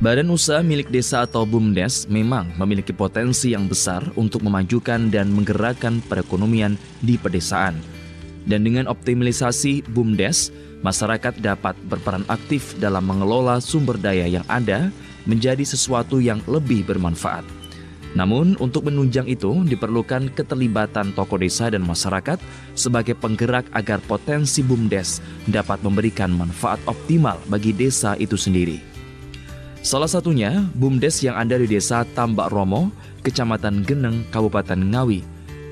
Badan usaha milik desa atau BUMDes memang memiliki potensi yang besar untuk memajukan dan menggerakkan perekonomian di pedesaan. Dan dengan optimalisasi BUMDes, masyarakat dapat berperan aktif dalam mengelola sumber daya yang ada menjadi sesuatu yang lebih bermanfaat. Namun, untuk menunjang itu diperlukan keterlibatan tokoh desa dan masyarakat sebagai penggerak agar potensi BUMDes dapat memberikan manfaat optimal bagi desa itu sendiri. Salah satunya BUMDes yang ada di Desa Tambak Romo, Kecamatan Geneng, Kabupaten Ngawi.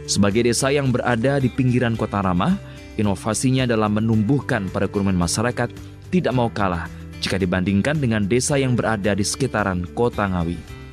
Sebagai desa yang berada di pinggiran Kota Ramah, inovasinya dalam menumbuhkan perekonomian masyarakat tidak mau kalah jika dibandingkan dengan desa yang berada di sekitaran Kota Ngawi.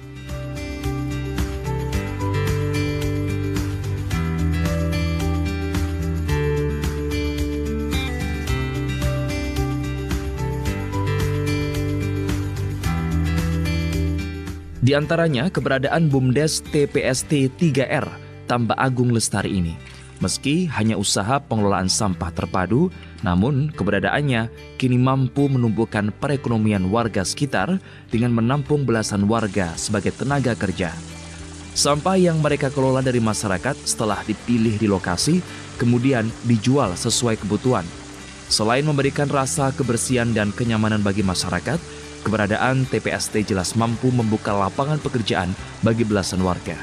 Di antaranya keberadaan BUMDes TPST 3R Tambak Agung Lestari ini. Meski hanya usaha pengelolaan sampah terpadu, namun keberadaannya kini mampu menumbuhkan perekonomian warga sekitar dengan menampung belasan warga sebagai tenaga kerja. Sampah yang mereka kelola dari masyarakat setelah dipilih di lokasi, kemudian dijual sesuai kebutuhan. Selain memberikan rasa kebersihan dan kenyamanan bagi masyarakat, keberadaan TPST jelas mampu membuka lapangan pekerjaan bagi belasan warga.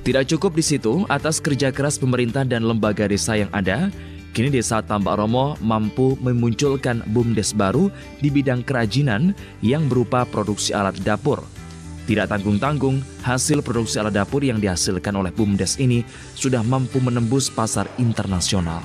Tidak cukup di situ, atas kerja keras pemerintah dan lembaga desa yang ada, kini Desa Tambak Romo mampu memunculkan BUMDes baru di bidang kerajinan yang berupa produksi alat dapur. Tidak tanggung-tanggung, hasil produksi alat dapur yang dihasilkan oleh BUMDes ini sudah mampu menembus pasar internasional.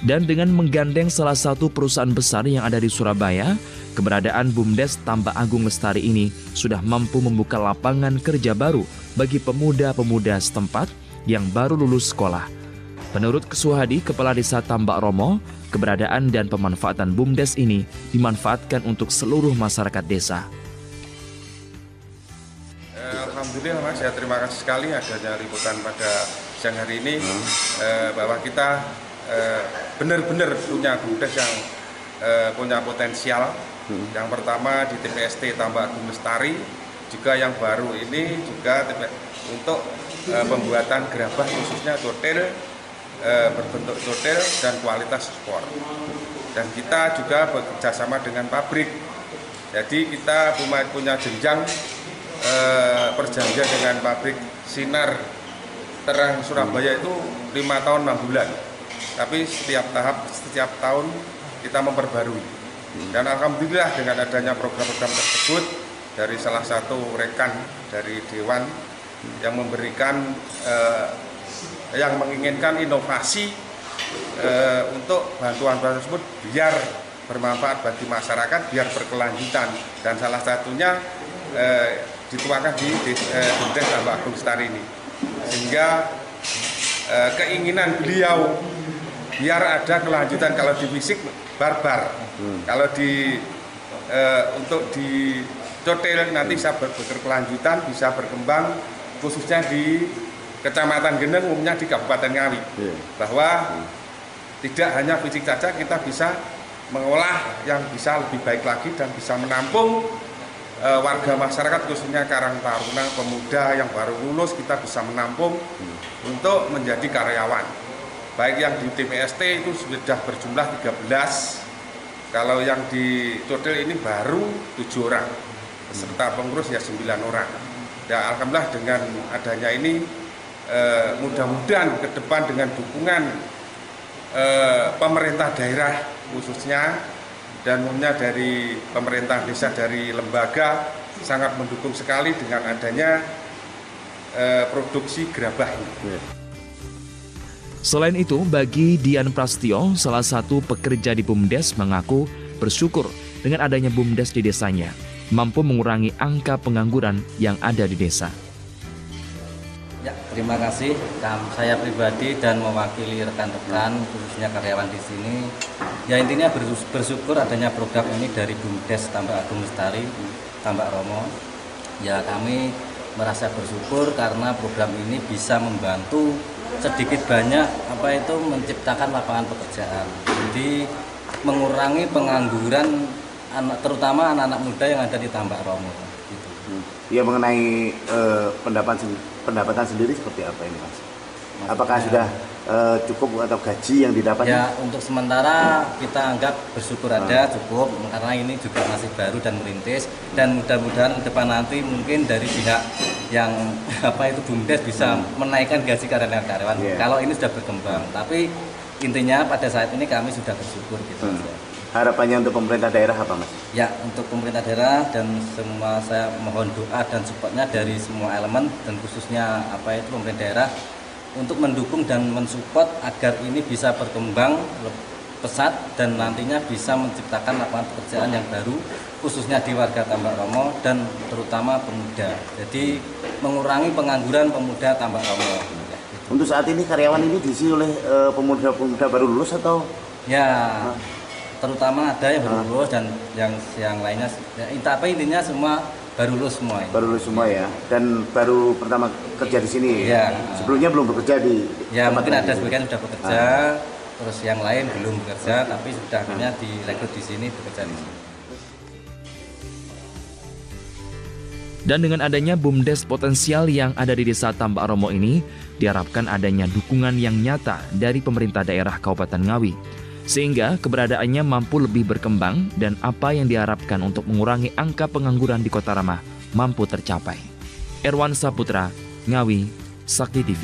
Dan dengan menggandeng salah satu perusahaan besar yang ada di Surabaya, keberadaan BUMDes Tambak Agung Lestari ini sudah mampu membuka lapangan kerja baru bagi pemuda-pemuda setempat yang baru lulus sekolah. Menurut Kesuhadi, Kepala Desa Tambak Romo, keberadaan dan pemanfaatan BUMDes ini dimanfaatkan untuk seluruh masyarakat desa. Alhamdulillah Mas, saya terima kasih sekali adanya liputan pada siang hari ini bahwa kita benar-benar punya BUMDes yang punya potensial. Yang pertama di TPST Tambak Agung Lestari, juga yang baru ini juga untuk pembuatan gerabah khususnya dodel berbentuk dodel dan kualitas sport. Dan kita juga bekerjasama dengan pabrik. Jadi kita punya jenjang perjanjian dengan pabrik Sinar Terang Surabaya itu 5 tahun 6 bulan. Tapi setiap tahun kita memperbarui. Dan alhamdulillah dengan adanya program-program tersebut dari salah satu rekan dari Dewan yang memberikan yang menginginkan inovasi untuk bantuan-bantuan tersebut biar bermanfaat bagi masyarakat, biar berkelanjutan, dan salah satunya dituangkan di BUMDes Tambak Agung Lestari ini, sehingga keinginan beliau biar ada kelanjutan. Kalau di fisik barbar, kalau untuk di dodel nanti bisa berkelanjutan, bisa berkembang, khususnya di Kecamatan Geneng, umumnya di Kabupaten Ngawi, bahwa tidak hanya fisik saja, kita bisa mengolah yang bisa lebih baik lagi dan bisa menampung warga masyarakat, khususnya Karang Taruna, pemuda yang baru lulus, kita bisa menampung untuk menjadi karyawan. Baik yang di TPST itu sudah berjumlah 13, kalau yang di dodel ini baru 7 orang, beserta pengurus ya 9 orang. Ya alhamdulillah dengan adanya ini mudah-mudahan ke depan dengan dukungan pemerintah daerah khususnya dan umumnya dari pemerintah desa, dari lembaga sangat mendukung sekali dengan adanya produksi gerabah ini. Selain itu, bagi Dian Prastio, salah satu pekerja di BUMDes mengaku bersyukur dengan adanya BUMDes di desanya, mampu mengurangi angka pengangguran yang ada di desa. Ya, terima kasih. Saya pribadi dan mewakili rekan-rekan, khususnya karyawan di sini. Ya, intinya bersyukur adanya program ini dari BUMDes Tambak Agung Lestari, Tambak Romo. Ya, kami merasa bersyukur karena program ini bisa membantu sedikit banyak menciptakan lapangan pekerjaan. Jadi mengurangi pengangguran terutama anak-anak muda yang ada di Tambak Romo. Gitu. Ya, mengenai pendapatan sendiri seperti apa ini, Mas? Apakah sudah cukup atau gaji yang didapat? Ya, untuk sementara kita anggap bersyukur ada cukup karena ini juga masih baru dan merintis, dan mudah-mudahan ke depan nanti mungkin dari pihak yang BUMDes bisa menaikkan gaji karyawan. Kalau ini sudah berkembang, tapi intinya pada saat ini kami sudah bersyukur gitu. Harapannya untuk pemerintah daerah apa, Mas? Ya, untuk pemerintah daerah dan semua saya mohon doa dan supportnya dari semua elemen dan khususnya pemerintah daerah untuk mendukung dan mensupport agar ini bisa berkembang pesat dan nantinya bisa menciptakan lapangan pekerjaan yang baru khususnya di warga Tambak Romo dan terutama pemuda. Jadi mengurangi pengangguran pemuda Tambak Romo. Untuk saat ini karyawan ini diisi oleh pemuda-pemuda baru lulus atau? Ya, terutama ada yang baru lulus dan yang lainnya. Ya, intinya semua baru lulus semua. Baru lulus semua ya, dan baru pertama kerja di sini. Ya. Sebelumnya belum bekerja di. Ya, mungkin ada sebagian sudah bekerja, terus yang lain belum bekerja, tapi sudah akhirnya direkrut di sini bekerja di sini. Dan dengan adanya BUMDes potensial yang ada di Desa Tambak Romo ini, diharapkan adanya dukungan yang nyata dari pemerintah daerah Kabupaten Ngawi, sehingga keberadaannya mampu lebih berkembang dan apa yang diharapkan untuk mengurangi angka pengangguran di Kota Ramah mampu tercapai. Erwan Saputra, Ngawi, Sakti TV.